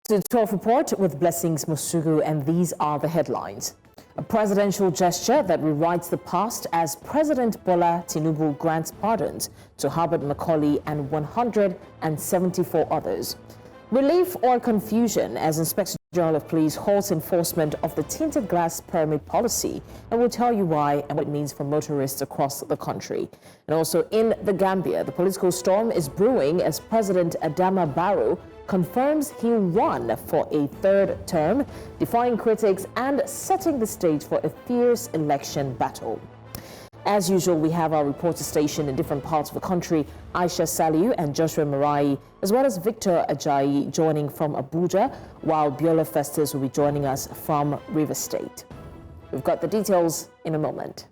To 12 report with Blessings Musugu, and these are the headlines. A presidential gesture that rewrites the past as President Bola Tinubu grants pardons to Herbert, Macaulay and 174 others. Relief or confusion as Inspector General of Police halts enforcement of the tinted glass permit policy, and we'll tell you why and what it means for motorists across the country. And also in the Gambia, the political storm is brewing as President Adama Barrow confirms he'll run for a third term, defying critics and setting the stage for a fierce election battle. As usual, we have our reporter stationed in different parts of the country, Aisha Saliu and Joshua Marai, as well as Victor Ajayi joining from Abuja, while Biola Festus will be joining us from River State. We've got the details in a moment.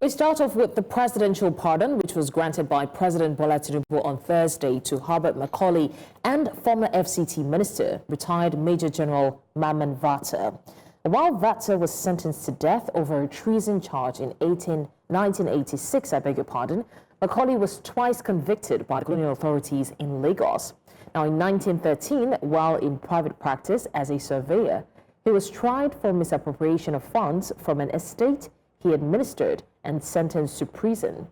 We start off with the presidential pardon, which was granted by President Bola Tinubu on Thursday to Herbert Macaulay and former FCT Minister, retired Major General Mamman Vata. While Vata was sentenced to death over a treason charge in 1986, Macaulay was twice convicted by the colonial authorities in Lagos. Now, in 1913, while in private practice as a surveyor, he was tried for misappropriation of funds from an estate he administered and sentenced to prison.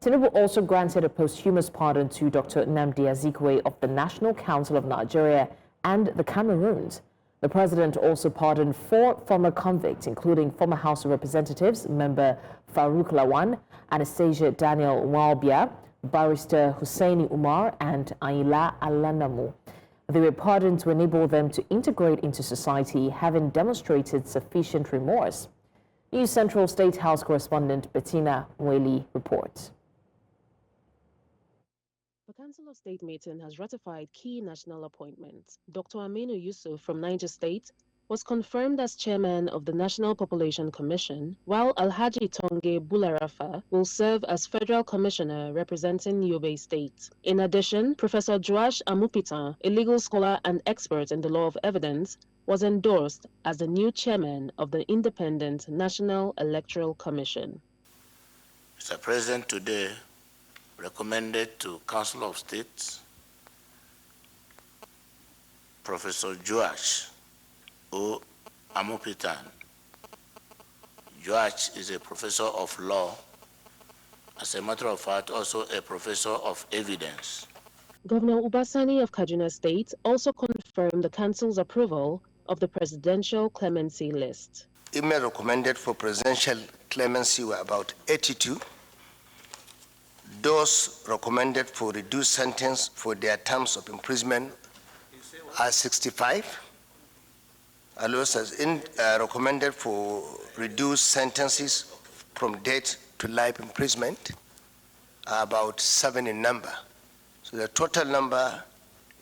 Tinubu also granted a posthumous pardon to Dr. Nnamdi Azikiwe of the National Council of Nigeria and the Cameroons. The president also pardoned 4 former convicts, including former House of Representatives member Farouk Lawan, Anastasia Daniel Walbia, Barrister Hussaini Umar, and Ayla Alanamu. They were pardoned to enable them to integrate into society, having demonstrated sufficient remorse. News Central State House correspondent Bettina Mweli reports. The Council of State meeting has ratified key national appointments. Dr. Aminu Yusuf from Niger State was confirmed as chairman of the National Population Commission, while Alhaji Tonge Bularafa will serve as federal commissioner representing Yobe State. In addition, Professor Joash Amupitan, a legal scholar and expert in the law of evidence, was endorsed as the new chairman of the Independent National Electoral Commission. Mr. President today recommended to Council of State Professor Joash O. Amupitan. Joash is a professor of law, as a matter of fact, also a professor of evidence. Governor Ubasani of Kaduna State also confirmed the Council's approval of the presidential clemency list. Email recommended for presidential clemency were about 82. Those recommended for reduced sentence for their terms of imprisonment are 65. And those recommended for reduced sentences from death to life imprisonment are about 7 in number. So the total number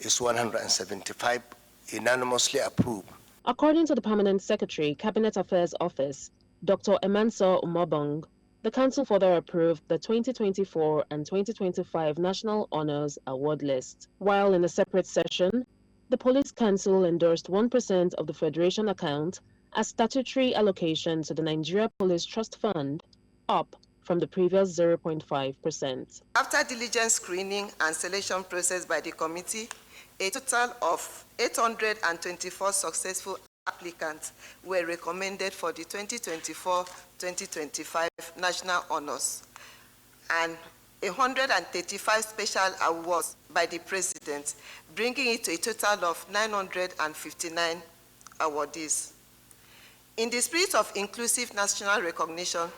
is 175 unanimously approved. According to the Permanent Secretary, Cabinet Affairs Office, Dr. Emanso Umobong, the Council further approved the 2024 and 2025 National Honors Award list. While in a separate session, the Police Council endorsed 1% of the Federation account as statutory allocation to the Nigeria Police Trust Fund, up from the previous 0.5%. After diligent screening and selection process by the committee, a total of 824 successful applicants were recommended for the 2024-2025 National Honors, and 135 special awards by the President, bringing it to a total of 959 awardees. In the spirit of inclusive national recognition,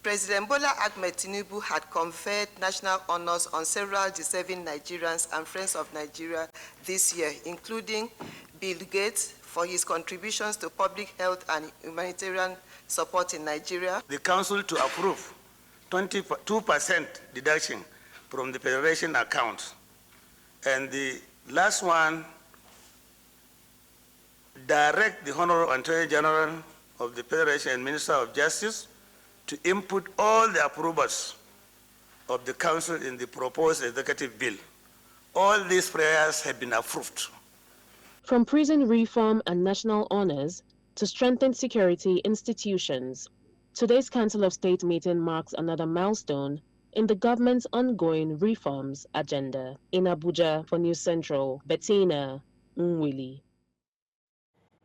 President Bola Ahmed Tinubu had conferred national honors on several deserving Nigerians and friends of Nigeria this year, including Bill Gates for his contributions to public health and humanitarian support in Nigeria. The Council to approve 22% deduction from the Federation account. And the last one, direct the Honorable Attorney General of the Federation and Minister of Justice to input all the approvals of the Council in the proposed executive bill. All these prayers have been approved. From prison reform and national honors to strengthen security institutions, today's Council of State meeting marks another milestone in the government's ongoing reforms agenda. In Abuja for News Central, Bettina Nwili.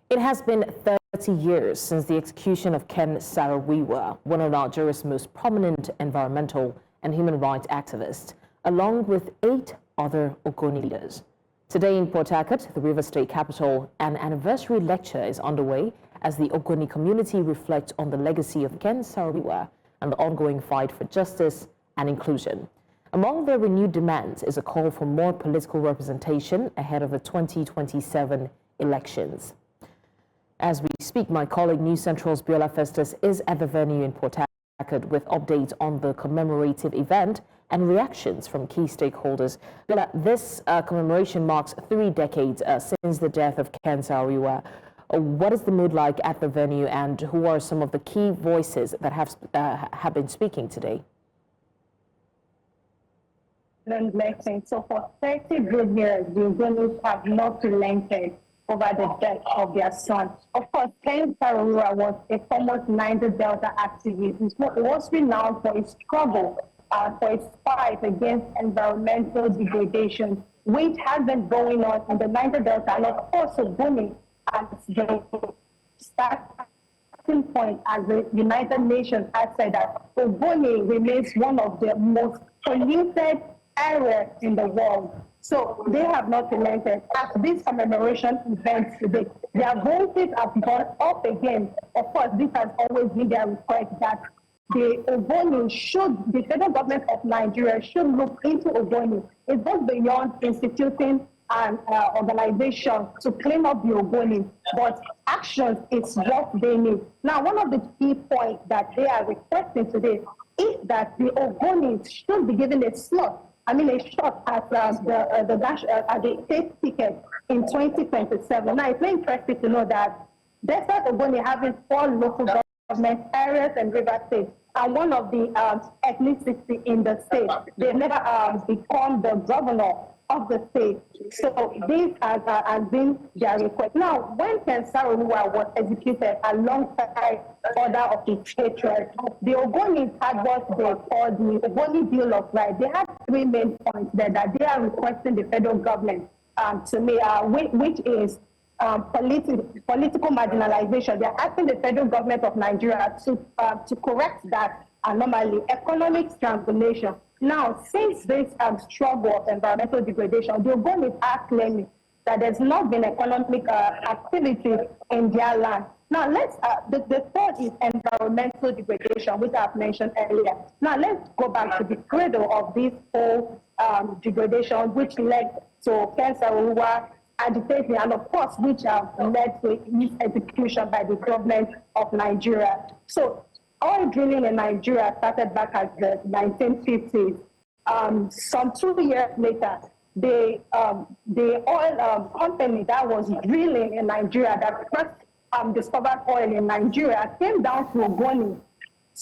It has been 30 years since the execution of Ken Saro-Wiwa, one of Nigeria's most prominent environmental and human rights activists, along with 8 other Ogoni leaders. Today in Port Harcourt, the River State capital, an anniversary lecture is underway as the Ogoni community reflects on the legacy of Ken Saro-Wiwa and the ongoing fight for justice and inclusion. Among their renewed demands is a call for more political representation ahead of the 2027 elections. As we speak, my colleague News Central's Bola Festus is at the venue in Port Harcourt with updates on the commemorative event and reactions from key stakeholders. Bola, this commemoration marks 3 decades since the death of Ken Saro-Wiwa. What is the mood like at the venue, and who are some of the key voices that have been speaking today? So for 30 good years, the Ogonis have not relented over the death of their son. Of course, Ken Saro-Wiwa was a famous Niger Delta activist. He was renowned for his struggle, for his fight against environmental degradation, which has been going on in the Niger Delta, and of course, Ogoni as the starting point, as the United Nations has said that Ogoni remains one of the most polluted areas in the world. So they have not relented. At this commemoration event today, their voices have gone up again. Of course, this has always been their request that the Ogoni the federal government of Nigeria should look into Ogoni. It goes beyond instituting an organization to clean up the Ogoni, but action is what they need. Now, one of the key points that they are requesting today is that the Ogoni should be given a slot, a shot at the state ticket in 2027. Now, it's very interesting to know that despite Ogoni having 4 local government areas and river states, and one of the ethnicity in the state, they never become the governor of the state. So this has been their request. Now, when Ken Saro-Wiwa was executed alongside other of his patriots, the Ogonis had what they call the Ogoni Bill of Rights. They had 3 main points there that they are requesting the federal government to make, which is political marginalization. They are asking the federal government of Nigeria to correct that anomaly, economic strangulation. Now, since this struggle of environmental degradation, the Ogonis are claiming that there's not been economic activity in their land. Now, the third is environmental degradation, which I've mentioned earlier. Now, let's go back to the cradle of this whole degradation, which led to Ken Saro-Wiwa agitating, and of course, which led to his execution by the government of Nigeria. So, oil drilling in Nigeria started back at the 1950s. Some 2 years later, the oil company that was drilling in Nigeria, that first discovered oil in Nigeria, came down to Ogoni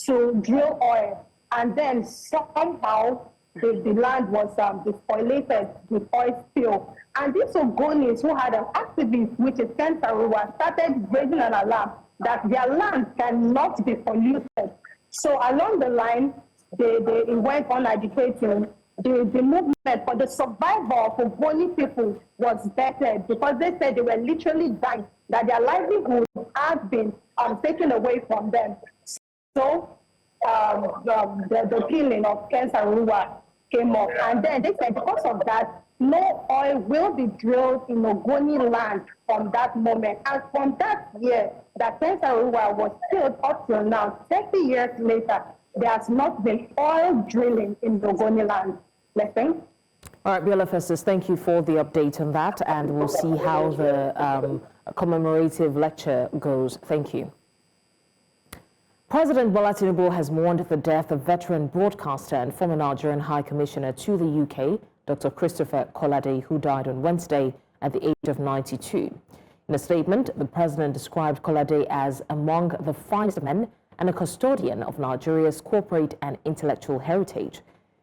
to drill oil. And then somehow the land was despoilated with oil spill. And these Ogonis who had an activist, which is Ken Saro-Wiwa, started raising an alarm that their land cannot be polluted. So along the line, they went on agitating. The movement for the survival of Ogoni people was bettered because they said they were literally dying, that their livelihood had been taken away from them. So the killing of Ken Saro-Wiwa came up. And then they said because of that, no oil will be drilled in Ogoni land from that moment. And from that year that Ken Saro-Wiwa was killed up till now, 30 years later, there has not been oil drilling in the Ogoni land. Blessing. All right, Bola Festus, thank you for the update on that, and we'll see how the commemorative lecture goes. Thank you. President Bola Tinubu has mourned the death of veteran broadcaster and former Nigerian High Commissioner to the UK, Dr. Christopher Kolade, who died on Wednesday at the age of 92. In a statement, the president described Kolade as among the finest men and a custodian of Nigeria's corporate and intellectual heritage.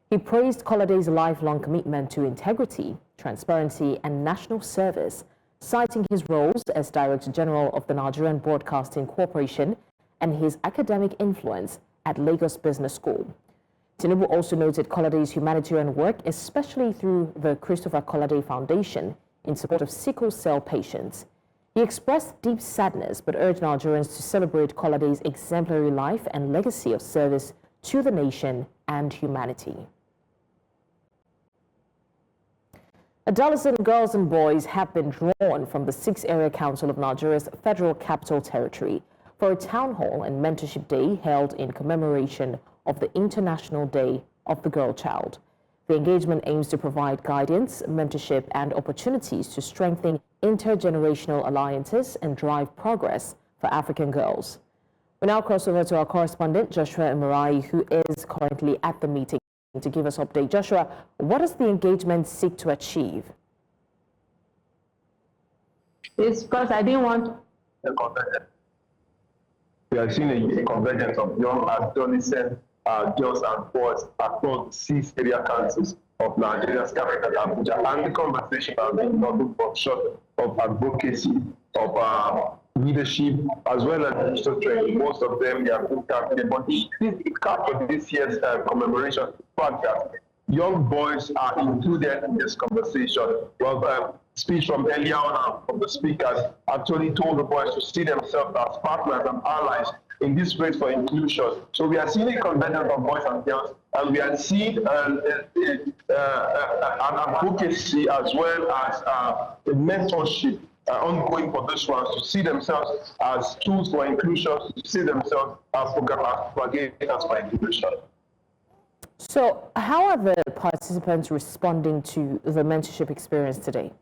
He praised Kolade's lifelong commitment to integrity, transparency, and national service, citing his roles as Director General of the Nigerian Broadcasting Corporation and his academic influence at Lagos Business School. Tinubu also noted Kolade's humanitarian work, especially through the Christopher Kolade Foundation in support of sickle cell patients. He expressed deep sadness but urged Nigerians to celebrate Kolade's exemplary life and legacy of service to the nation and humanity. Adolescent girls and boys have been drawn from the 6th Area Council of Nigeria's Federal Capital Territory for a Town Hall and Mentorship Day held in commemoration of the International Day of the Girl Child. The engagement aims to provide guidance, mentorship, and opportunities to strengthen intergenerational alliances and drive progress for African girls. We now cross over to our correspondent, Joshua Emarai, who is currently at the meeting to give us update. Joshua, what does the engagement seek to achieve? It's because I didn't want the convergence. We are seeing a convergence of young adolescent girls and boys across 6 area councils of Nigeria's capital, Abuja, and the conversation has been nothing but short of advocacy, of leadership, as well as digital training. Most of them they are good campaign, but it comes for this year's commemoration. The fact that young boys are included in this conversation. Well, speech from earlier on from the speakers actually told the boys to see themselves as partners and allies in this race for inclusion. So we are seeing a convergence of boys and girls, and we are seeing an advocacy as well as a mentorship ongoing for these ones to see themselves as tools for inclusion, to see themselves as propagators for inclusion. So how are the participants responding to the mentorship experience today?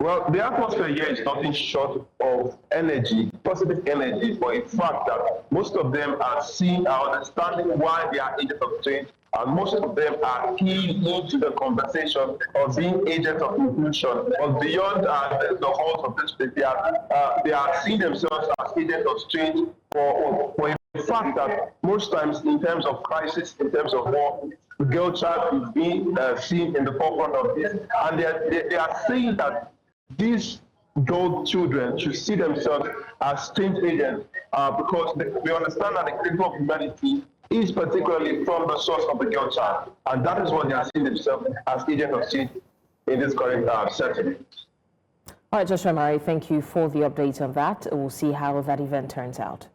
Well, the atmosphere here is nothing short of energy, positive energy, for a fact that most of them are seeing, are understanding why they are agents of change, and most of them are keying into the conversation of being agents of inclusion. But beyond the halls of this place, they are seeing themselves as agents of change for a fact that most times in terms of crisis, in terms of war, the girl child is being seen in the forefront of this, and they are saying that these girl children should see themselves as change agents because we understand that the critical of humanity is particularly from the source of the girl child, and that is what they are seeing themselves as agents of change in this current setting. All right, Joshua Murray, thank you for the update on that. We'll see how that event turns out.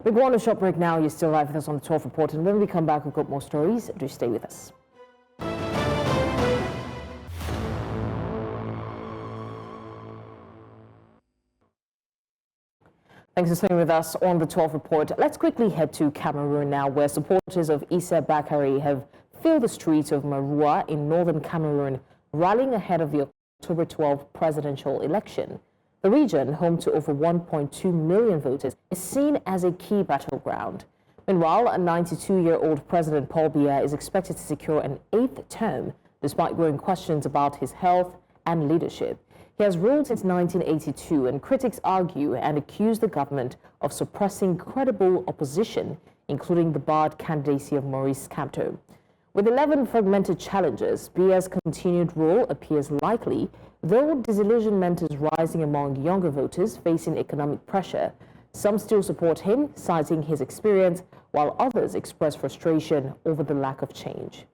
We go on a short break now. You're still live with us on the 12 Report, and when we come back, we've got more stories. Do stay with us. Thanks for staying with us on the 12 Report. Let's quickly head to Cameroon now, where supporters of Issa Bakari have filled the streets of Marua in northern Cameroon, rallying ahead of the October 12 presidential election. The region, home to over 1.2 million voters, is seen as a key battleground. Meanwhile, a 92-year-old President Paul Biya is expected to secure an 8th term, despite growing questions about his health and leadership. He has ruled since 1982, and critics argue and accuse the government of suppressing credible opposition, including the barred candidacy of Maurice Kamto. With 11 fragmented challenges, Biya's continued rule appears likely, though disillusionment is rising among younger voters facing economic pressure. Some still support him, citing his experience, while others express frustration over the lack of change.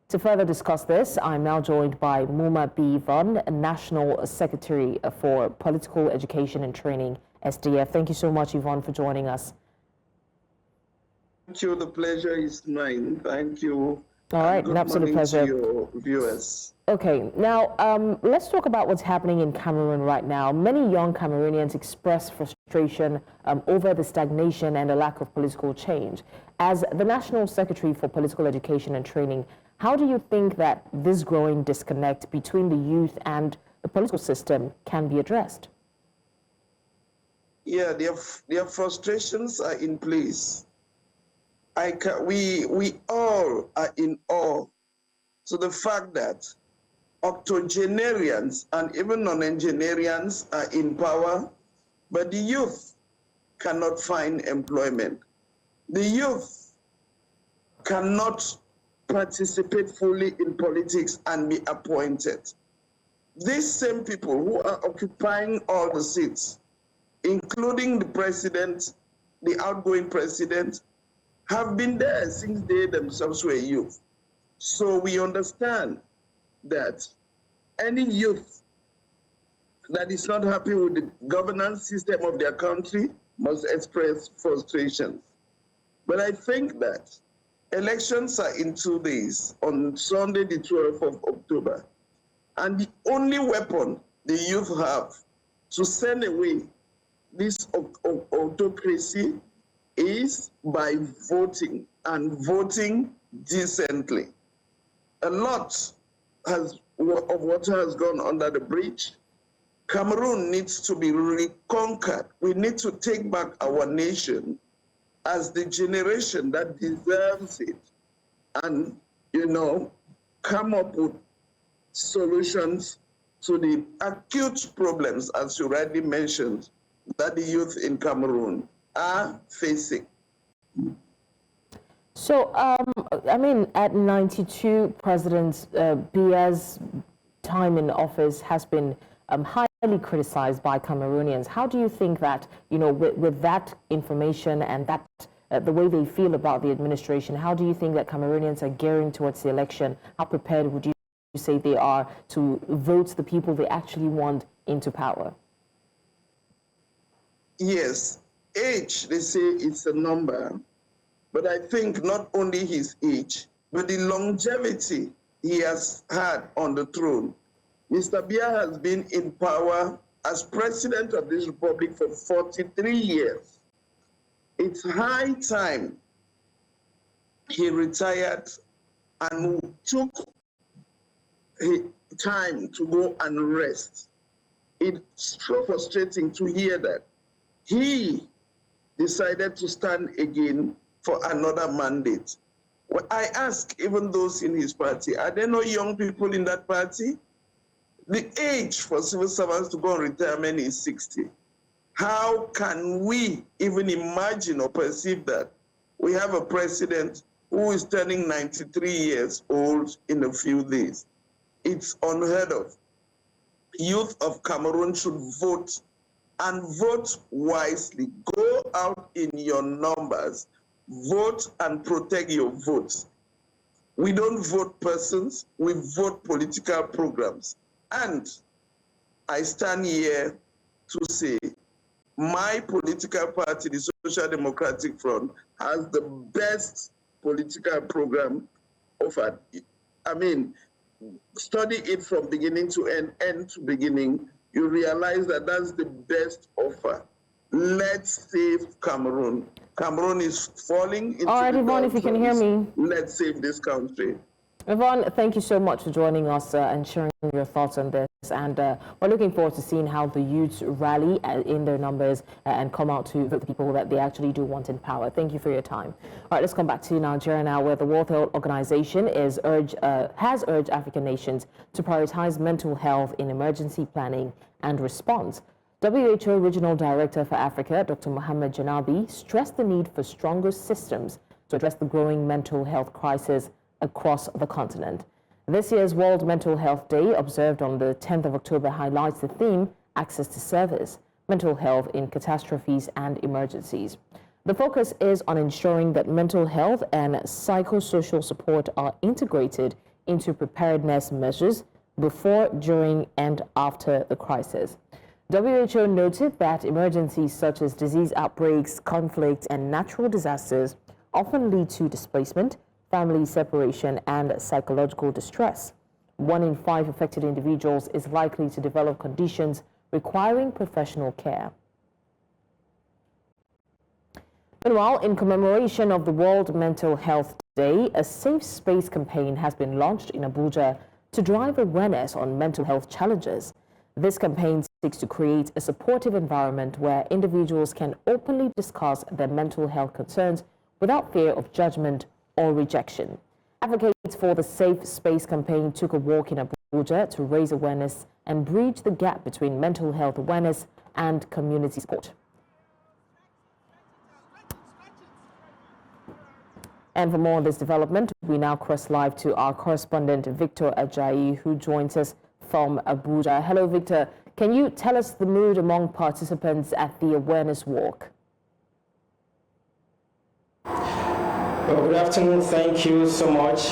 To further discuss this, I'm now joined by Muma B. Von, National Secretary for Political Education and Training, SDF. Thank you so much, Yvonne, for joining us. Thank you. The pleasure is mine. Thank you. All right, an absolute pleasure. To your viewers. Okay, now let's talk about what's happening in Cameroon right now. Many young Cameroonians express frustration over the stagnation and the lack of political change. As the National Secretary for Political Education and Training, how do you think that this growing disconnect between the youth and the political system can be addressed? Yeah, their frustrations are in place. We all are in awe to to the fact that octogenarians and even non-engineerians are in power, but the youth cannot find employment. The youth cannot participate fully in politics and be appointed. These same people who are occupying all the seats, including the president, the outgoing president, have been there since they themselves were youth. So we understand that any youth that is not happy with the governance system of their country must express frustration. But I think that elections are in 2 days, on Sunday, the 12th of October. And the only weapon the youth have to send away this autocracy is by voting, and voting decently. A lot of water has gone under the bridge. Cameroon needs to be reconquered. We need to take back our nation as the generation that deserves it, and, come up with solutions to the acute problems, as you rightly mentioned, that the youth in Cameroon are facing. So, at 92, President Biya's time in office has been highly criticized by Cameroonians. How do you think that, with that information and that the way they feel about the administration, how do you think that Cameroonians are gearing towards the election? How prepared would you say they are to vote the people they actually want into power? Yes, age, they say it's a number, but I think not only his age, but the longevity he has had on the throne. Mr. Biya has been in power as president of this republic for 43 years. It's high time he retired and took time to go and rest. It's so frustrating to hear that he decided to stand again for another mandate. Well, I ask even those in his party, are there no young people in that party? The age for civil servants to go on retirement is 60. How can we even imagine or perceive that we have a president who is turning 93 years old in a few days? It's unheard of. Youth of Cameroon should vote, and vote wisely. Go out in your numbers, vote and protect your votes. We don't vote persons, we vote political programs. And I stand here to say, my political party, the Social Democratic Front, has the best political program offered. Study it from beginning to end to beginning. You realize that that's the best offer. Let's save Cameroon. Cameroon is falling into All right, Yvonne, if you can hear me. Let's save this country. Yvonne, thank you so much for joining us and sharing your thoughts on this. And we're looking forward to seeing how the youths rally in their numbers and come out to vote the people that they actually do want in power. Thank you for your time. All right, let's come back to Nigeria now, where the World Health Organization has urged African nations to prioritize mental health in emergency planning and response. WHO Regional Director for Africa, Dr. Mohamed Janabi, stressed the need for stronger systems to address the growing mental health crisis across the continent. This year's World Mental Health Day, observed on the 10th of October, highlights the theme, Access to Service, Mental Health in Catastrophes and Emergencies. The focus is on ensuring that mental health and psychosocial support are integrated into preparedness measures before, during, and after the crisis. WHO noted that emergencies such as disease outbreaks, conflict, and natural disasters often lead to displacement, family separation, and psychological distress. 1 in 5 affected individuals is likely to develop conditions requiring professional care. Meanwhile, in commemoration of the World Mental Health Day, a Safe Space campaign has been launched in Abuja to drive awareness on mental health challenges. This campaign seeks to create a supportive environment where individuals can openly discuss their mental health concerns without fear of judgment or rejection. Advocates for the Safe Space campaign took a walk in Abuja to raise awareness and bridge the gap between mental health awareness and community support. And for more on this development, we now cross live to our correspondent Victor Ajayi, who joins us from Abuja. Hello, Victor. Can you tell us the mood among participants at the awareness walk? Well, good afternoon. Thank you so much.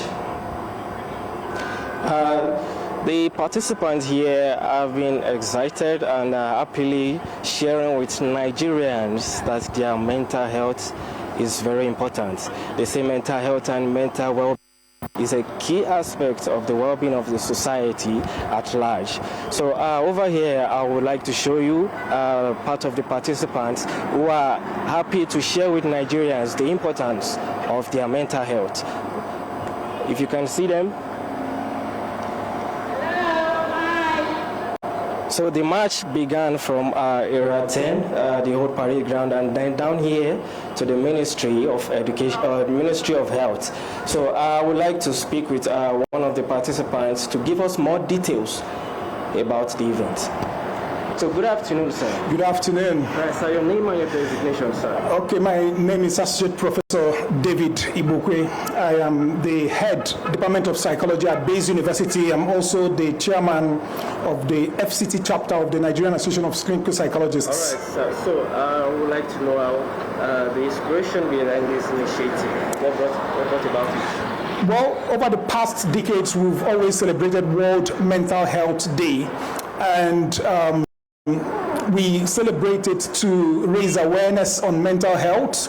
The participants here have been excited and happily sharing with Nigerians that their mental health is very important. They say mental health and mental well-being is a key aspect of the well-being of the society at large. So over here, I would like to show you part of the participants who are happy to share with Nigerians the importance of their mental health. If you can see them. So the march began from Area 10, the old parade ground, and then down here to the Ministry of Education, Ministry of Health. So I would like to speak with one of the participants to give us more details about the event. So good afternoon, sir. Good afternoon. Sir, your name and your designation, sir. Okay, my name is Associate Professor David Ibukwe. I am the head Department of Psychology at Bayes University. I'm also the chairman of the FCT chapter of the Nigerian Association of Clinical Psychologists. All right, sir. So I would like to know how the inspiration behind this initiative. What brought about it? Well, over the past decades, we've always celebrated World Mental Health Day, and we celebrate it to raise awareness on mental health,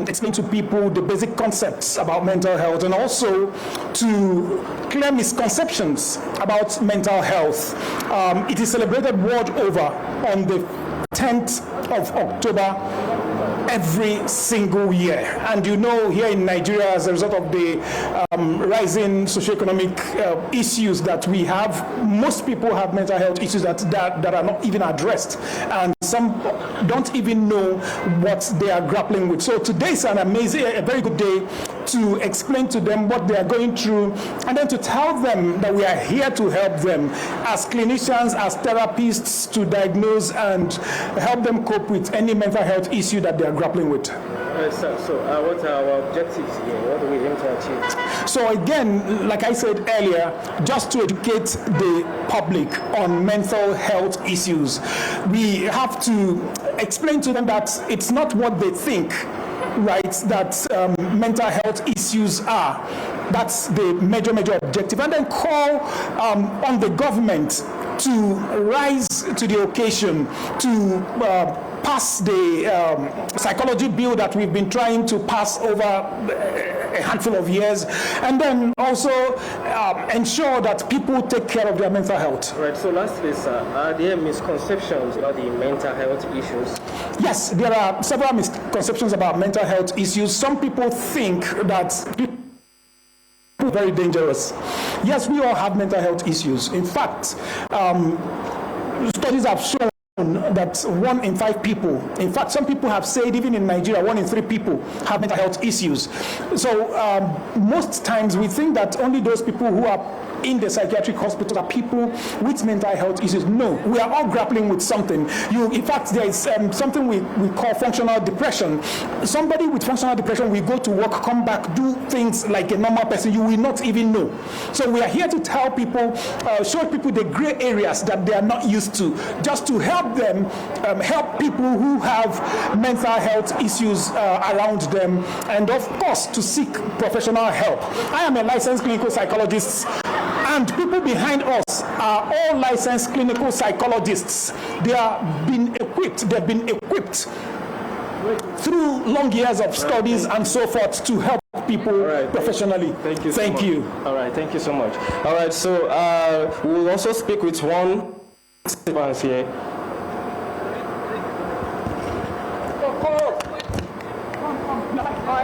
explain to people the basic concepts about mental health, and also to clear misconceptions about mental health. It is celebrated world over on the 10th of October every single year. And you know, here in Nigeria, as a result of the rising socioeconomic issues that we have, most people have mental health issues that are not even addressed. And some don't even know what they are grappling with. So today is a very good day to explain to them what they are going through, and then to tell them that we are here to help them as clinicians, as therapists, to diagnose and help them cope with any mental health issue that they are grappling with. So what are our objectives here? What do we aim to achieve? So again, like I said earlier, just to educate the public on mental health issues. We have to explain to them that it's not what they think, right, that mental health issues are. That's the major objective. And then call on the government to rise to the occasion, to pass the psychology bill that we've been trying to pass over a handful of years, and then also ensure that people take care of their mental health. Right, so lastly, sir, are there misconceptions about the mental health issues? Yes, there are several misconceptions about mental health issues. Some people think that people are very dangerous. Yes, we all have mental health issues. In fact, studies have shown that 1 in 5 people, in fact, some people have said even in Nigeria, 1 in 3 people have mental health issues. So most times we think that only those people who are in the psychiatric hospital are people with mental health issues. No, we are all grappling with something. In fact, there is something we call functional depression. Somebody with functional depression will go to work, come back, do things like a normal person. You will not even know. So we are here to tell people, show people the gray areas that they are not used to, just to help them, help people who have mental health issues around them, and of course, to seek professional help. I am a licensed clinical psychologist, and people behind us are all licensed clinical psychologists. They've been equipped through long years of studies and so forth to help people professionally. Thank you. Thank you. All right, thank you so much. All right, so we'll also speak with one participant here.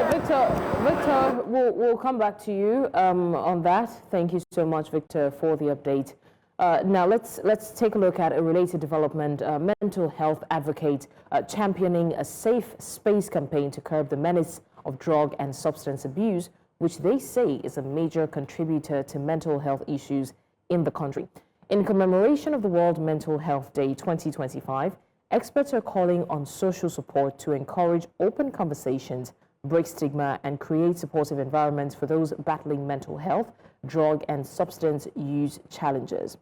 Victor, we'll come back to you on that. Thank you so much, Victor, for the update. Now let's take a look at a related development. Mental health advocate championing a safe space campaign to curb the menace of drug and substance abuse which they say is a major contributor to mental health issues in the country. In commemoration of the World Mental Health Day 2025, experts are calling on social support to encourage open conversations, break stigma, and create supportive environments for those battling mental health, drug, and substance use challenges.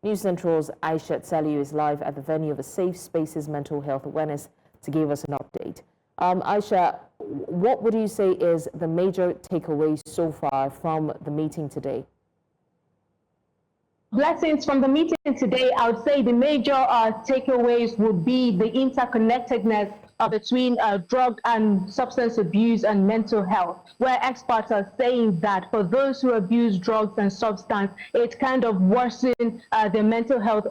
News Central's Aisha Saliu is live at the venue of a Safe Spaces Mental Health Awareness to give us an update. Aisha, what would you say is the major takeaway so far from the meeting today? Blessings from the meeting today. I would say the major takeaways would be the interconnectedness between drug and substance abuse and mental health, where experts are saying that for those who abuse drugs and substance, it kind of worsens their mental health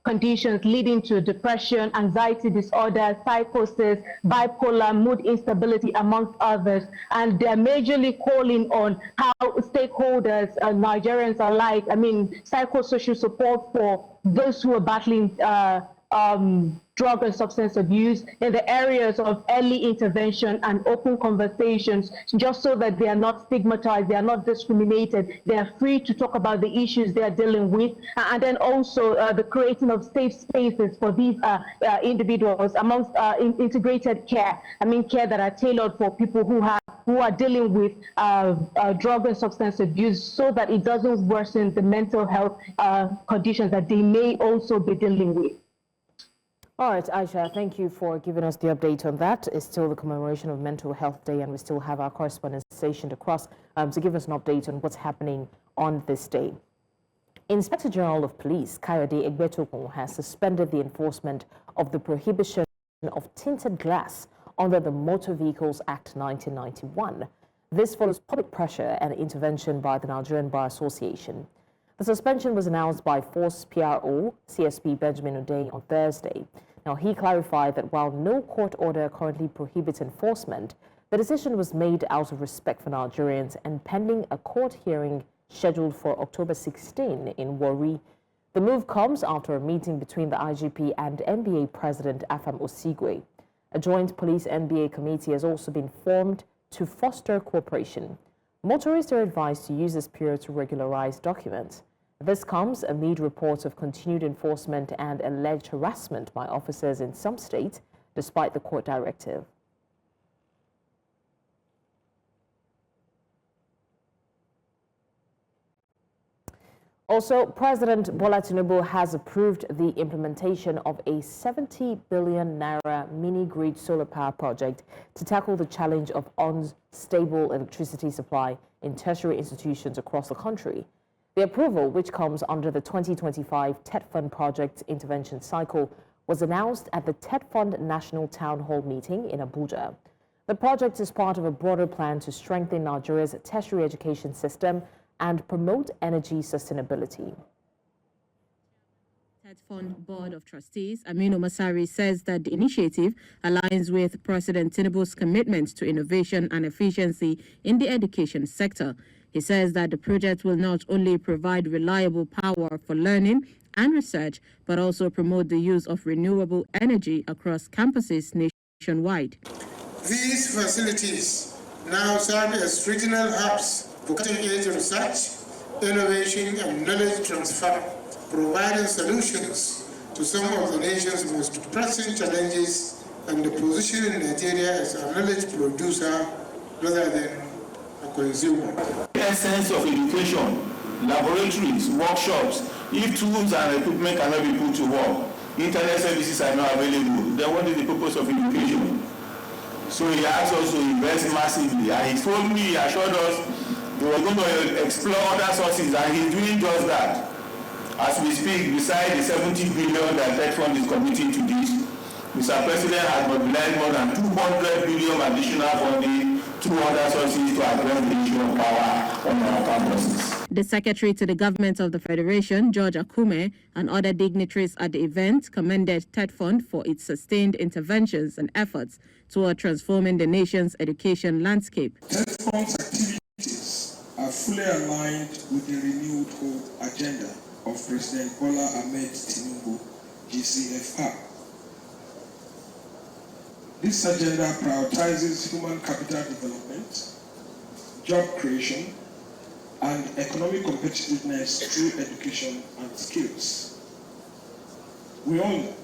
conditions, leading to depression, anxiety disorders, psychosis, bipolar, mood instability, amongst others. And they're majorly calling on how stakeholders, Nigerians alike, psychosocial support for those who are battling drug and substance abuse in the areas of early intervention and open conversations, just so that they are not stigmatized, they are not discriminated, they are free to talk about the issues they are dealing with, and then also the creating of safe spaces for these individuals amongst integrated care, care that are tailored for people who are dealing with drug and substance abuse, so that it doesn't worsen the mental health conditions that they may also be dealing with. All right, Aisha, thank you for giving us the update on that. It's still the commemoration of Mental Health Day, and we still have our correspondents stationed across to give us an update on what's happening on this day. Inspector General of Police, Kayode Egbetokun, has suspended the enforcement of the prohibition of tinted glass under the Motor Vehicles Act 1991. This follows public pressure and intervention by the Nigerian Bar Association. The suspension was announced by Force PRO, CSP Benjamin Udeh, on Thursday. Now, he clarified that while no court order currently prohibits enforcement, the decision was made out of respect for Nigerians and pending a court hearing scheduled for October 16 in Warri. The move comes after a meeting between the IGP and NBA President Afam Osigwe. A joint police NBA committee has also been formed to foster cooperation. Motorists are advised to use this period to regularize documents. This comes amid reports of continued enforcement and alleged harassment by officers in some states, despite the court directive. Also, President Bola Tinubu has approved the implementation of a 70 billion naira mini-grid solar power project to tackle the challenge of unstable electricity supply in tertiary institutions across the country. The approval, which comes under the 2025 TED Fund project intervention cycle, was announced at the TED Fund National Town Hall meeting in Abuja. The project is part of a broader plan to strengthen Nigeria's tertiary education system and promote energy sustainability. TED Fund Board of Trustees, Aminu Masari, says that the initiative aligns with President Tinubu's commitment to innovation and efficiency in the education sector. He says that the project will not only provide reliable power for learning and research, but also promote the use of renewable energy across campuses nationwide. These facilities now serve as regional hubs for cutting-edge research, innovation, and knowledge transfer, providing solutions to some of the nation's most pressing challenges and positioning Nigeria as a knowledge producer rather than a consumer. The essence of education, laboratories, workshops, if tools and equipment cannot be put to work, internet services are not available, then what is the purpose of education? So he asked us to invest massively, and he told me, he assured us, we were going to explore other sources, and he's doing just that. As we speak, beside the 70 billion that TED Fund is committing to this, Mr. President has mobilized more than 200 billion additional funding through other sources to address the issue of power on our campuses. The Secretary to the Government of the Federation, George Akume, and other dignitaries at the event commended TED Fund for its sustained interventions and efforts toward transforming the nation's education landscape. TED Fund's activities are fully aligned with the renewed hope agenda of President Bola Tinubu, GCFR. This agenda prioritizes human capital development, job creation, and economic competitiveness through education and skills. We all know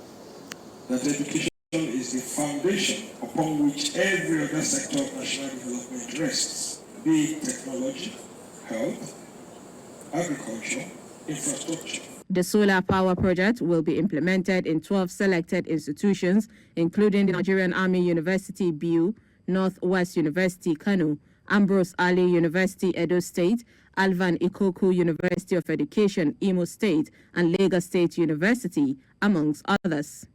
that education is the foundation upon which every other sector of national development rests, be it technology, health, agriculture, infrastructure. The solar power project will be implemented in 12 selected institutions, including the Nigerian Army University, BU, Northwest University, Kano, Ambrose Ali University, Edo State, Alvan Ikoku University of Education, Imo State, and Lagos State University, amongst others.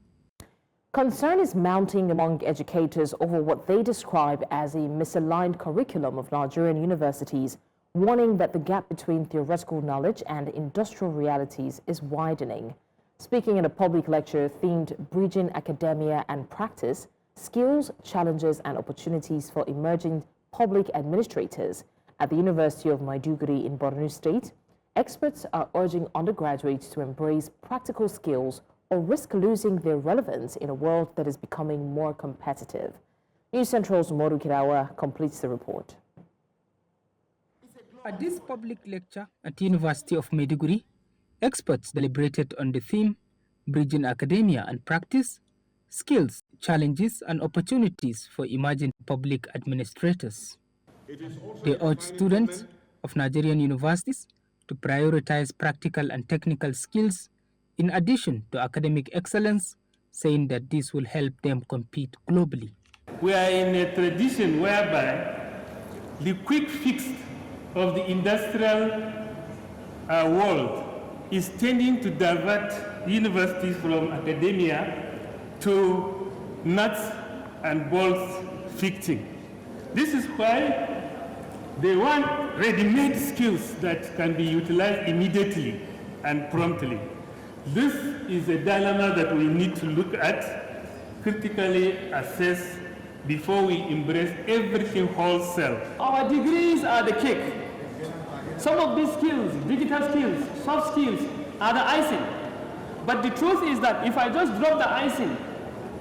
Concern is mounting among educators over what they describe as a misaligned curriculum of Nigerian universities, warning that the gap between theoretical knowledge and industrial realities is widening. Speaking in a public lecture themed Bridging Academia and Practice, Skills, Challenges and Opportunities for Emerging Public Administrators at the University of Maiduguri in Borno State, experts are urging undergraduates to embrace practical skills or risk losing their relevance in a world that is becoming more competitive. News Central's Modu Kirawa completes the report. At this public lecture at the University of Maiduguri, experts deliberated on the theme Bridging Academia and Practice, Skills, Challenges and Opportunities for Emerging Public Administrators. They urged students of Nigerian universities to prioritize practical and technical skills in addition to academic excellence, saying that this will help them compete globally. We are in a tradition whereby the quick fix of the industrial world is tending to divert universities from academia to nuts and bolts fixing. This is why they want ready-made skills that can be utilized immediately and promptly. This is a dilemma that we need to look at, critically assess before we embrace everything wholesale. Our degrees are the cake. Some of these skills, digital skills, soft skills, are the icing. But the truth is that if I just drop the icing,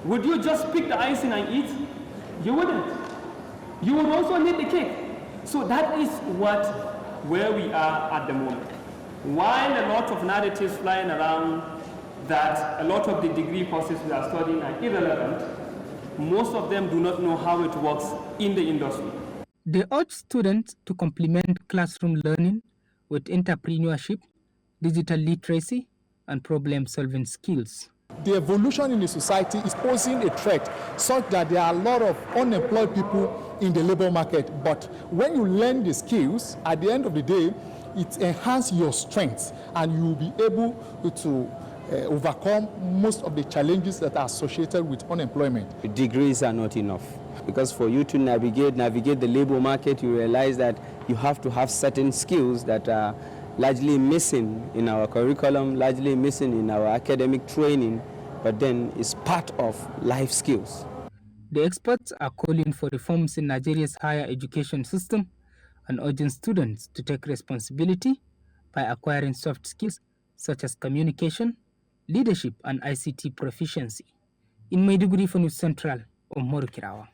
would you just pick the icing and eat? You wouldn't. You would also need the cake. So that is where we are at the moment. While a lot of narratives flying around that a lot of the degree courses we are studying are irrelevant, most of them do not know how it works in the industry. They urge students to complement classroom learning with entrepreneurship, digital literacy, and problem-solving skills. The evolution in the society is posing a threat such that there are a lot of unemployed people in the labor market. But when you learn the skills, at the end of the day, it enhances your strengths and you will be able to overcome most of the challenges that are associated with unemployment. Degrees are not enough, because for you to navigate the labor market, you realize that you have to have certain skills that are largely missing in our curriculum, largely missing in our academic training, but then it's part of life skills. The experts are calling for reforms in Nigeria's higher education system and urging students to take responsibility by acquiring soft skills such as communication, leadership, and ICT proficiency. In Maiduguri for News Central, Omoru Kirawa.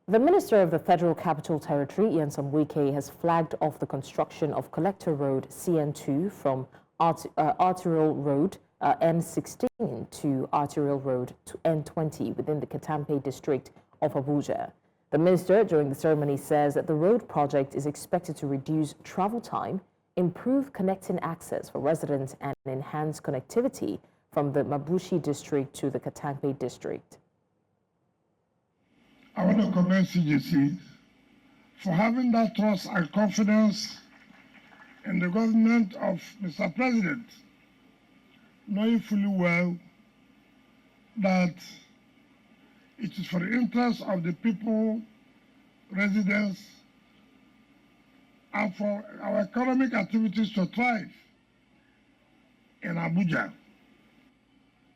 The Minister of the Federal Capital Territory, Nyesom Wike, has flagged off the construction of Collector Road CN2 from Arterial Road N16 to Arterial Road to N20 within the Katampe district of Abuja. The minister, during the ceremony, says that the road project is expected to reduce travel time, improve connecting access for residents, and enhance connectivity from the Mabushi district to the Katampe district. I want to commend CGC for having that trust and confidence in the government of Mr. President, knowing fully well that it is for the interest of the people, residents, and for our economic activities to thrive in Abuja.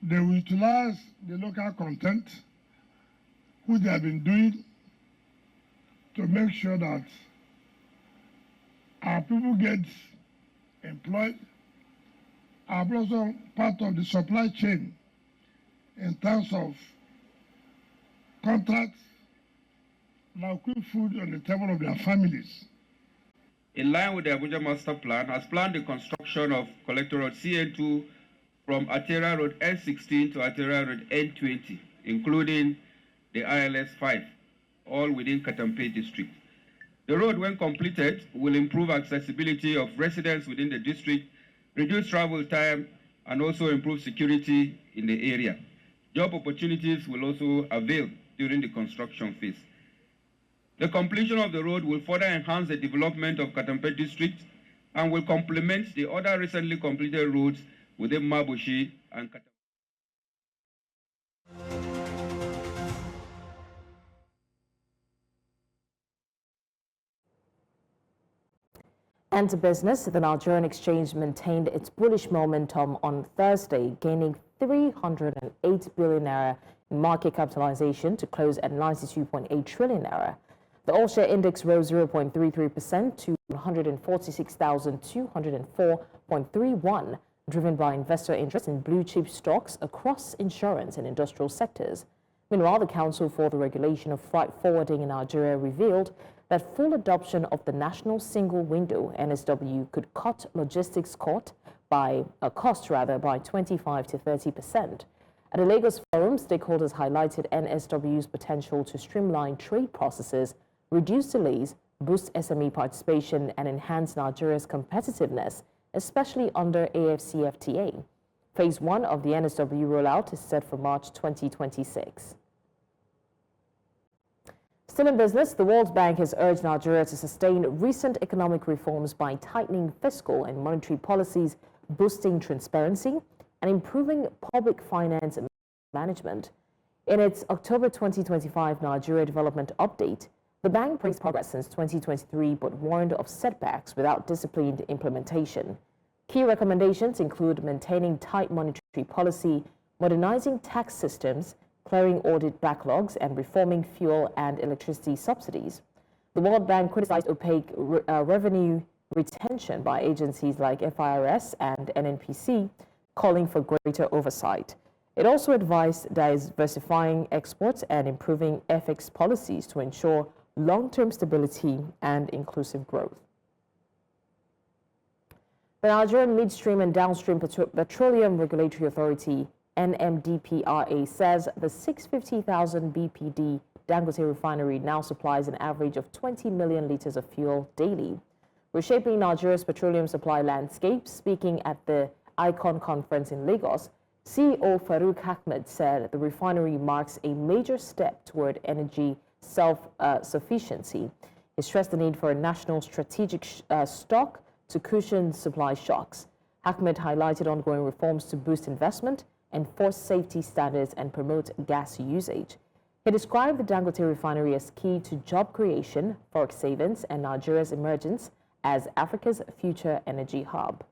They will utilize the local content, which they have been doing, to make sure that our people get employed, are also part of the supply chain in terms of contracts, now cook food on the table of their families. In line with the Abuja Master Plan, has planned the construction of Collector Road CN2 from Arterial Road N16 to Arterial Road N20, including the ILS 5, all within Katampe district. The road, when completed, will improve accessibility of residents within the district, reduce travel time, and also improve security in the area. Job opportunities will also avail during the construction phase. The completion of the road will further enhance the development of Katampe district and will complement the other recently completed roads within Mabushi and Katampe. And to business, the Nigerian exchange maintained its bullish momentum on Thursday, gaining 308 billion naira in market capitalization to close at 92.8 trillion naira. The all-share index rose 0.33% to 146,204.31, driven by investor interest in blue-chip stocks across insurance and industrial sectors. Meanwhile, the Council for the Regulation of Freight Forwarding in Nigeria revealed that full adoption of the National Single Window (NSW) could cut logistics cost by 25 to 30%. At the Lagos Forum, stakeholders highlighted NSW's potential to streamline trade processes, reduce delays, boost SME participation, and enhance Nigeria's competitiveness, especially under AFCFTA. Phase 1 of the NSW rollout is set for March 2026. Still in business, the World Bank has urged Nigeria to sustain recent economic reforms by tightening fiscal and monetary policies, boosting transparency, and improving public finance management. In its October 2025 Nigeria Development Update, the bank praised progress since 2023 but warned of setbacks without disciplined implementation. Key recommendations include maintaining tight monetary policy, modernizing tax systems, clearing audit backlogs, and reforming fuel and electricity subsidies. The World Bank criticized opaque revenue retention by agencies like FIRS and NNPC, calling for greater oversight. It also advised diversifying exports and improving FX policies to ensure long-term stability and inclusive growth. The Nigerian Midstream and Downstream Petroleum Regulatory Authority, NMDPRA, says the 650,000 BPD Dangote refinery now supplies an average of 20 million liters of fuel daily. Reshaping Nigeria's petroleum supply landscape, speaking at the ICON conference in Lagos, CEO Farouk Ahmed said the refinery marks a major step toward energy self-sufficiency. He stressed the need for a national strategic stock to cushion supply shocks. Ahmed highlighted ongoing reforms to boost investment, enforce safety standards, and promote gas usage. He described the Dangote refinery as key to job creation, forex savings, and Nigeria's emergence as Africa's future energy hub.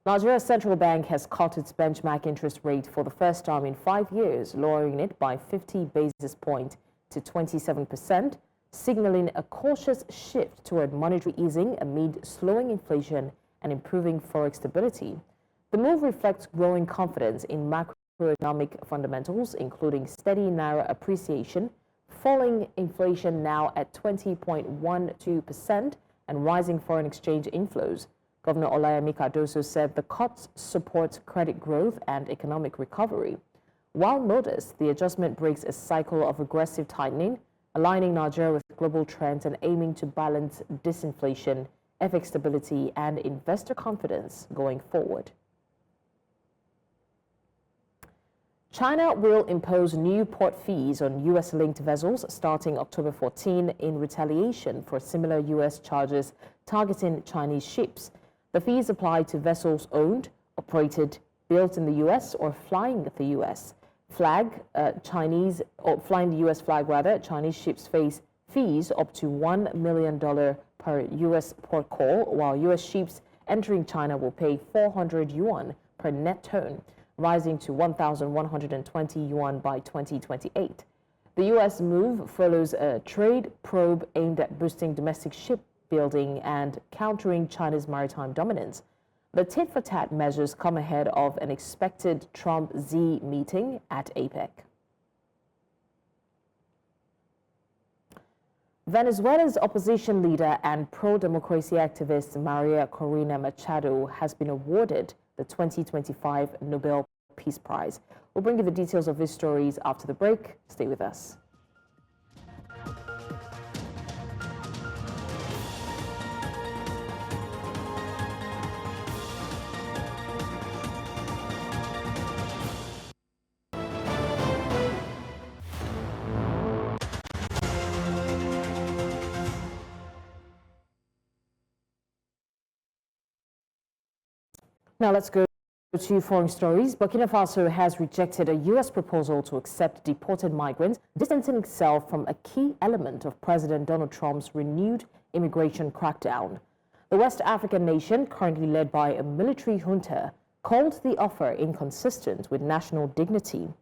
Nigeria's central bank has cut its benchmark interest rate for the first time in 5 years, lowering it by 50 basis points to 27%, signaling a cautious shift toward monetary easing amid slowing inflation and improving forex stability. The move reflects growing confidence in macroeconomic fundamentals, including steady naira appreciation, falling inflation now at 20.12%, and rising foreign exchange inflows. Governor Olayemi Cardoso said the cuts support credit growth and economic recovery. While modest, the adjustment breaks a cycle of aggressive tightening, aligning Nigeria with global trends and aiming to balance disinflation, FX stability, and investor confidence going forward. China will impose new port fees on U.S.-linked vessels starting October 14 in retaliation for similar U.S. charges targeting Chinese ships. The fees apply to vessels owned, operated, built in the U.S. or flying the U.S. flying the U.S. flag rather. Chinese ships face fees up to $1 million per U.S. port call, while U.S. ships entering China will pay 400 yuan per net ton, rising to 1,120 yuan by 2028. The U.S. move follows a trade probe aimed at boosting domestic shipbuilding and countering China's maritime dominance. The tit-for-tat measures come ahead of an expected Trump-Xi meeting at APEC. Venezuela's opposition leader and pro-democracy activist Maria Corina Machado has been awarded the 2025 Nobel Peace Prize. We'll bring you the details of these stories after the break. Stay with us. Now let's go to foreign stories. Burkina Faso has rejected a U.S. proposal to accept deported migrants, distancing itself from a key element of President Donald Trump's renewed immigration crackdown. The West African nation, currently led by a military junta, called the offer inconsistent with national dignity.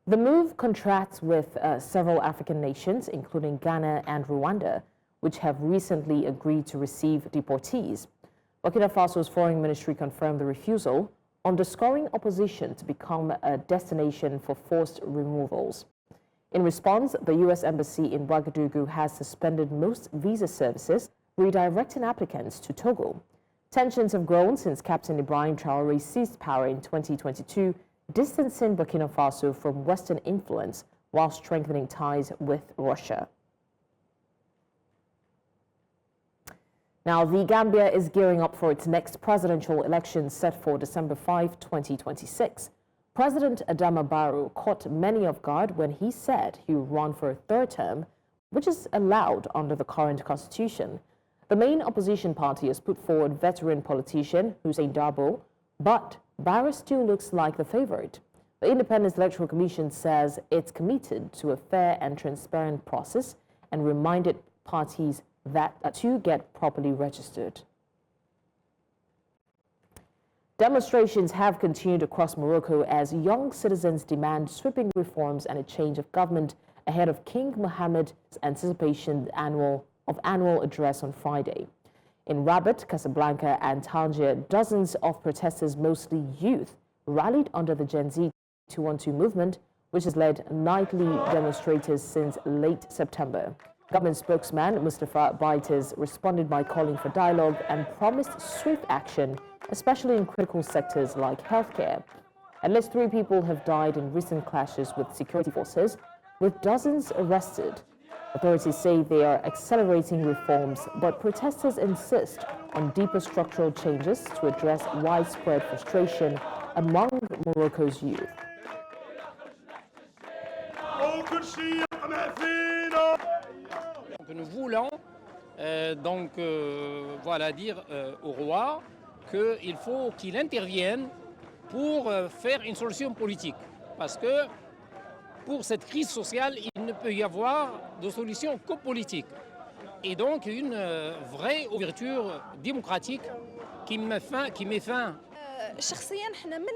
The move contrasts with several African nations, including Ghana and Rwanda, which have recently agreed to receive deportees. Burkina Faso's foreign ministry confirmed the refusal, underscoring opposition to become a destination for forced removals. In response, the U.S. Embassy in Ouagadougou has suspended most visa services, redirecting applicants to Togo. Tensions have grown since Captain Ibrahim Traoré seized power in 2022, distancing Burkina Faso from Western influence while strengthening ties with Russia. Now, the Gambia is gearing up for its next presidential election set for December 5, 2026. President Adama Barrow caught many off guard when he said he would run for a third term, which is allowed under the current constitution. The main opposition party has put forward veteran politician Hussein Darboe, but Barrow still looks like the favorite. The Independent Electoral Commission says it's committed to a fair and transparent process and reminded parties that to get properly registered. Demonstrations have continued across Morocco as young citizens demand sweeping reforms and a change of government ahead of King Mohammed's annual address on Friday. In Rabat, Casablanca and Tangier, dozens of protesters, mostly youth, rallied under the Gen Z 212 movement, which has led nightly demonstrators since late September. Government spokesman Mustafa Baites responded by calling for dialogue and promised swift action, especially in critical sectors like healthcare. At least 3 people have died in recent clashes with security forces, with dozens arrested. Authorities say they are accelerating reforms, but protesters insist on deeper structural changes to address widespread frustration among Morocco's youth. Nous voulons dire au roi qu'il faut qu'il intervienne pour faire une solution politique. Parce que pour cette crise sociale, il ne peut y avoir de solution que politique. Et donc une vraie ouverture démocratique qui met fin. شخصيا حنا من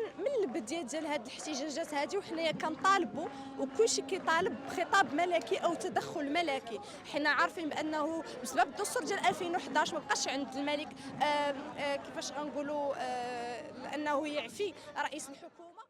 البدايه ديال هذه الاحتجاجات هذه وحنايا كنطالبوا وكل شيء كيطالب بخطاب ملكي او تدخل ملكي. حنا عارفين بانه بسبب الدستور ديال 2011 ما بقاش عند الملك كيفاش غنقولوا لانه يعفي رئيس الحكومه.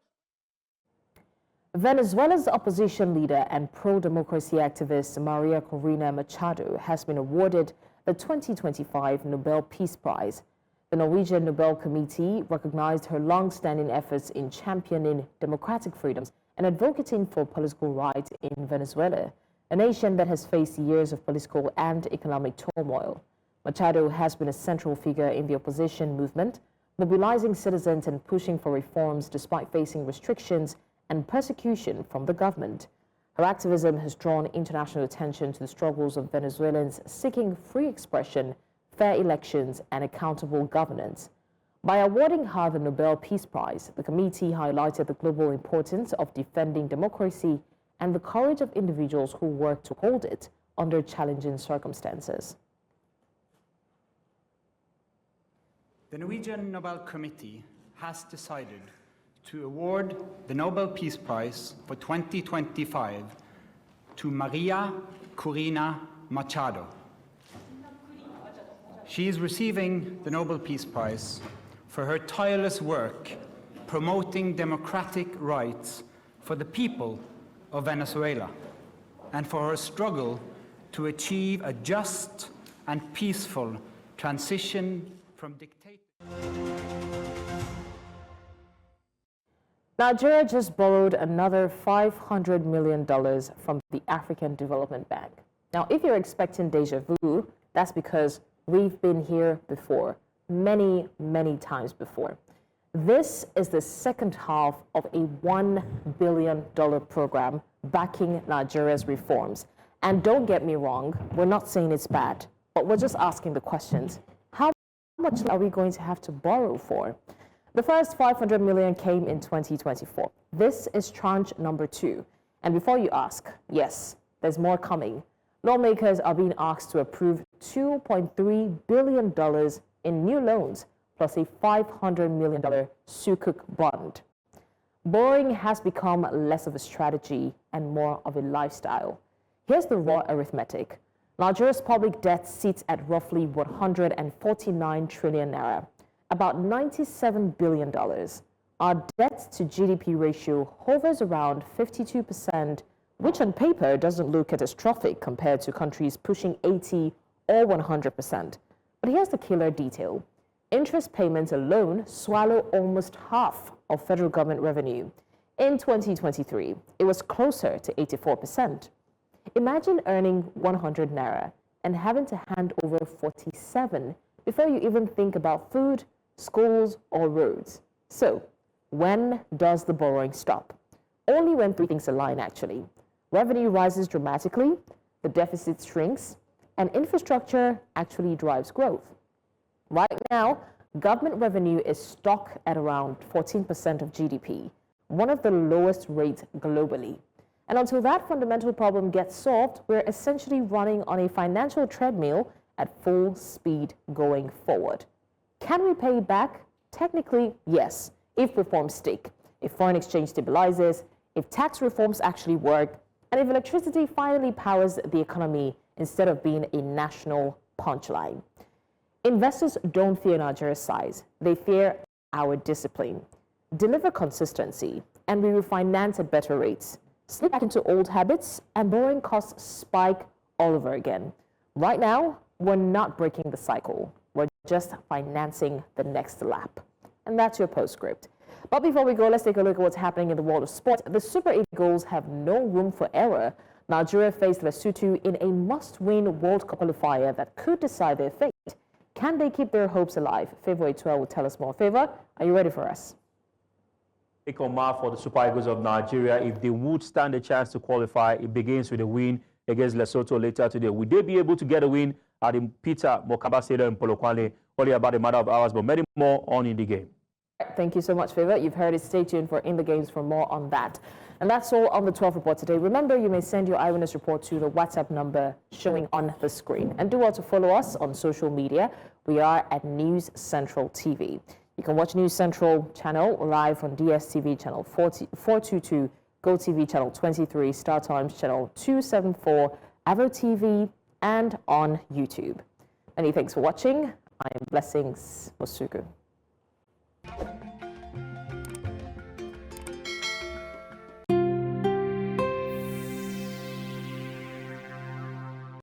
Venezuela's opposition leader and pro-democracy activist Maria Corina Machado has been awarded the 2025 Nobel Peace Prize. The Norwegian Nobel Committee recognized her long-standing efforts in championing democratic freedoms and advocating for political rights in Venezuela, a nation that has faced years of political and economic turmoil. Machado has been a central figure in the opposition movement, mobilizing citizens and pushing for reforms despite facing restrictions and persecution from the government. Her activism has drawn international attention to the struggles of Venezuelans seeking free expression, fair elections, and accountable governance. By awarding her the Nobel Peace Prize, the committee highlighted the global importance of defending democracy and the courage of individuals who work to hold it under challenging circumstances. The Norwegian Nobel Committee has decided to award the Nobel Peace Prize for 2025 to Maria Corina Machado. She is receiving the Nobel Peace Prize for her tireless work promoting democratic rights for the people of Venezuela and for her struggle to achieve a just and peaceful transition from dictatorship. Nigeria just borrowed another $500 million from the African Development Bank. Now, if you're expecting deja vu, that's because we've been here before, many, many times before. This is the second half of a $1 billion program backing Nigeria's reforms. And don't get me wrong, we're not saying it's bad, but we're just asking the questions. How much are we going to have to borrow for? The first $500 million came in 2024. This is tranche number 2. And before you ask, yes, there's more coming. Lawmakers are being asked to approve $2.3 billion in new loans, plus a $500 million sukuk bond. Borrowing has become less of a strategy and more of a lifestyle. Here's the raw arithmetic. Nigeria's public debt sits at roughly 149 trillion naira, about $97 billion. Our debt to GDP ratio hovers around 52%, which on paper doesn't look catastrophic compared to countries pushing 80 or 100%. But here's the killer detail. Interest payments alone swallow almost half of federal government revenue. In 2023, it was closer to 84%. Imagine earning 100 naira and having to hand over 47 before you even think about food, schools, or roads. So, when does the borrowing stop? Only when three things align, actually. Revenue rises dramatically, the deficit shrinks, and infrastructure actually drives growth. Right now, government revenue is stuck at around 14% of GDP, one of the lowest rates globally. And until that fundamental problem gets solved, we're essentially running on a financial treadmill at full speed going forward. Can we pay back? Technically, yes, if reforms stick, if foreign exchange stabilizes, if tax reforms actually work, and if electricity finally powers the economy instead of being a national punchline. Investors don't fear Nigeria's size. They fear our discipline. Deliver consistency, and we refinance at better rates. Slip back into old habits, and borrowing costs spike all over again. Right now, we're not breaking the cycle. We're just financing the next lap. And that's your postscript. But before we go, let's take a look at what's happening in the world of sport. The Super Eagles have no room for error. Nigeria faced Lesotho in a must-win World Cup qualifier that could decide their fate. Can they keep their hopes alive? Favor Eto'o will tell us more. Favor, are you ready for us? Take on mark for the Super Eagles of Nigeria. If they would stand a chance to qualify, it begins with a win against Lesotho later today. Will they be able to get a win at the Peter Mokaba Stadium in Polokwane? Only about a matter of hours, but many more on in the game. Thank you so much, Favor. You've heard it. Stay tuned for In the Games for more on that. And that's all on the 12 report today. Remember, you may send your eyewitness report to the WhatsApp number showing on the screen. And do also follow us on social media. We are at News Central TV. You can watch News Central channel live on DSTV channel 422, GoTV channel 23, Star Times channel 274, Avo TV, and on YouTube. Many thanks for watching. I am Blessings Mosuku.